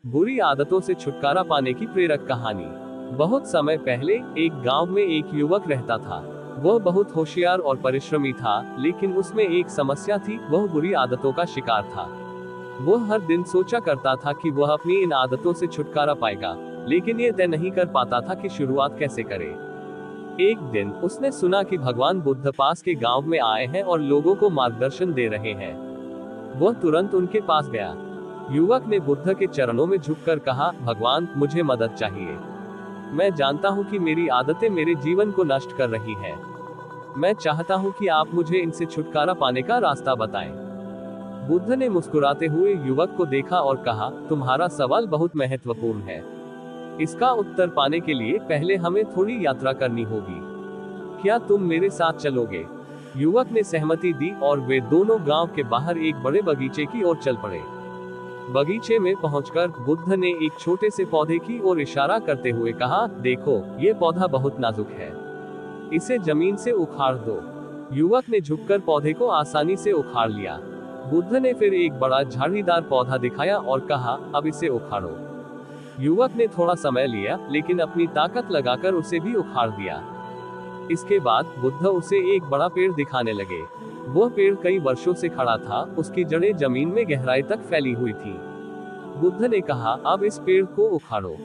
बुरी आदतों से छुटकारा पाने की प्रेरक कहानी। बहुत समय पहले एक गांव में एक युवक रहता था। वह बहुत होशियार और परिश्रमी था, लेकिन उसमें एक समस्या थी, वह बुरी आदतों का शिकार था। वह हर दिन सोचा करता था कि वह अपनी इन आदतों से छुटकारा पाएगा, लेकिन यह तय नहीं कर पाता था कि शुरुआत कैसे करे। एक दिन उसने सुना कि भगवान बुद्ध पास के गांव में आए हैं और लोगों को मार्गदर्शन दे रहे हैं। वह तुरंत उनके पास गया। युवक ने बुद्ध के चरणों में झुककर कहा, भगवान, मुझे मदद चाहिए। मैं जानता हूं कि मेरी आदतें मेरे जीवन को नष्ट कर रही हैं। मैं चाहता हूं कि आप मुझे इनसे छुटकारा पाने का रास्ता बताएं। बुद्ध ने मुस्कुराते हुए युवक को देखा और कहा, तुम्हारा सवाल बहुत महत्वपूर्ण है। इसका उत्तर पाने के लिए पहले हमें थोड़ी यात्रा करनी होगी। क्या तुम मेरे साथ चलोगे? युवक ने सहमति दी और वे दोनों गांव के बाहर एक बड़े बगीचे की ओर चल पड़े। बगीचे में पहुंचकर बुद्ध ने एक छोटे से पौधे की ओर इशारा करते हुए कहा, देखो, ये पौधा बहुत नाजुक है। इसे जमीन से उखाड़ दो। युवक ने झुककर पौधे को आसानी से उखाड़ लिया। बुद्ध ने फिर एक बड़ा झाड़ीदार पौधा दिखाया और कहा, अब इसे उखाड़ो। युवक ने थोड़ा समय लिया, लेकिन अपनी ताकत लगाकर उसे भी उखाड़ दिया। इसके बाद बुद्ध उसे एक बड़ा पेड़ दिखाने लगे। वह पेड़ कई वर्षों से खड़ा था, उसकी जड़ें जमीन में गहराई तक फैली हुई थी। बुद्ध ने कहा, अब इस पेड़ को उखाड़ो।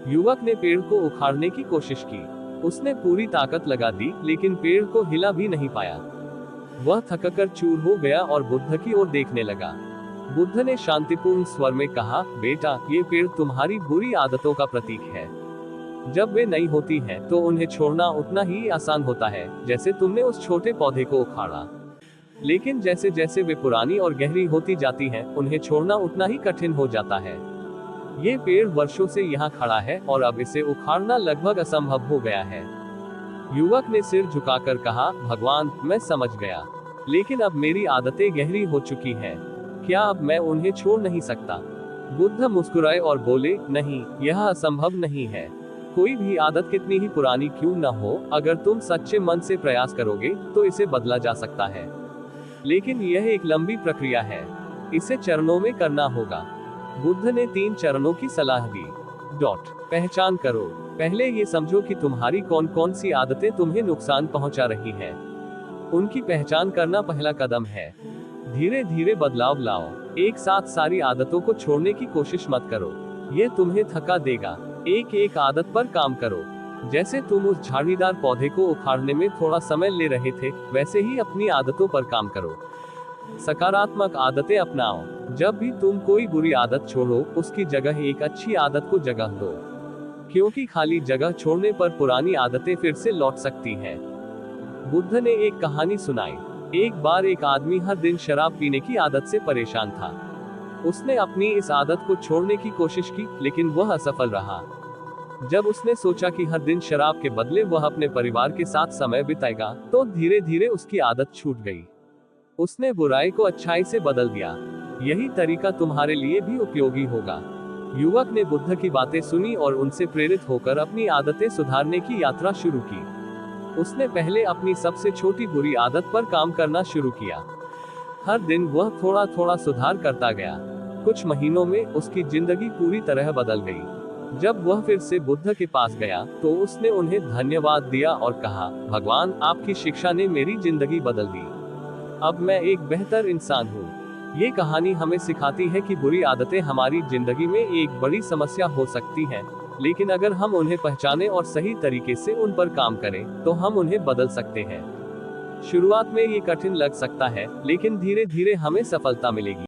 युवक ने पेड़ को उखाड़ने की कोशिश की। उसने पूरी ताकत लगा दी, लेकिन पेड़ को हिला भी नहीं पाया। वह थककर चूर हो गया और बुद्ध की ओर देखने लगा। बुद्ध ने शांतिपूर्ण स्वर में कहा, बेटा, ये पेड़ तुम्हारी बुरी आदतों का प्रतीक है। जब वे नहीं होती हैं, तो उन्हें छोड़ना उतना ही आसान होता है जैसे तुमने उस छोटे पौधे को उखाड़ा। लेकिन जैसे जैसे वे पुरानी और गहरी होती जाती हैं, उन्हें छोड़ना उतना ही कठिन हो जाता है। ये पेड़ वर्षों से यहाँ खड़ा है और अब इसे उखाड़ना लगभग असंभव हो गया है। युवक ने सिर झुकाकर कहा, भगवान, मैं समझ गया, लेकिन अब मेरी आदतें गहरी हो चुकी हैं। क्या अब मैं उन्हें छोड़ नहीं सकता? बुद्ध मुस्कुराए और बोले, नहीं, यह असंभव नहीं है। कोई भी आदत कितनी ही पुरानी क्यों न हो, अगर तुम सच्चे मन से प्रयास करोगे तो इसे बदला जा सकता है। लेकिन यह एक लंबी प्रक्रिया है। इसे चरणों में करना होगा। बुद्ध ने 3 चरणों की सलाह दी। पहचान करो। पहले ये समझो कि तुम्हारी कौन कौन सी आदतें तुम्हें नुकसान पहुंचा रही हैं। उनकी पहचान करना पहला कदम है। धीरे धीरे बदलाव लाओ। एक साथ सारी आदतों को छोड़ने की कोशिश मत करो, यह तुम्हें थका देगा। एक एक आदत पर काम करो। जैसे तुम उस झाड़ीदार पौधे को उखाड़ने में थोड़ा समय ले रहे थे, वैसे ही अपनी आदतों पर काम करो। सकारात्मक आदतें अपनाओ। जब भी तुम कोई बुरी आदत छोड़ो, उसकी जगह एक अच्छी आदत को जगह दो, क्योंकि खाली जगह छोड़ने पर पुरानी आदतें फिर से लौट सकती हैं। बुद्ध ने एक कहानी सुनाई। एक बार एक आदमी हर दिन शराब पीने की आदत से परेशान था। उसने अपनी इस आदत को छोड़ने की कोशिश की, लेकिन वह असफल रहा। जब उसने सोचा कि हर दिन शराब के बदले वह अपने परिवार के साथ समय बिताएगा, तो धीरे धीरे उसकी आदत छूट गई। उसने बुराई को अच्छाई से बदल दिया। यही तरीका तुम्हारे लिए भी उपयोगी होगा। युवक ने बुद्ध की बातें सुनी और उनसे प्रेरित होकर अपनी आदतें सुधारने की यात्रा शुरू की। उसने पहले अपनी सबसे छोटी बुरी आदत पर काम करना शुरू किया। हर दिन वह थोड़ा थोड़ा सुधार करता गया। कुछ महीनों में उसकी जिंदगी पूरी तरह बदल गई। जब वह फिर से बुद्ध के पास गया, तो उसने उन्हें धन्यवाद दिया और कहा, भगवान, आपकी शिक्षा ने मेरी जिंदगी बदल दी। अब मैं एक बेहतर इंसान हूँ। ये कहानी हमें सिखाती है कि बुरी आदतें हमारी जिंदगी में एक बड़ी समस्या हो सकती हैं, लेकिन अगर हम उन्हें पहचानें और सही तरीके से उन पर काम करें, तो हम उन्हें बदल सकते हैं। शुरुआत में ये कठिन लग सकता है, लेकिन धीरे धीरे हमें सफलता मिलेगी।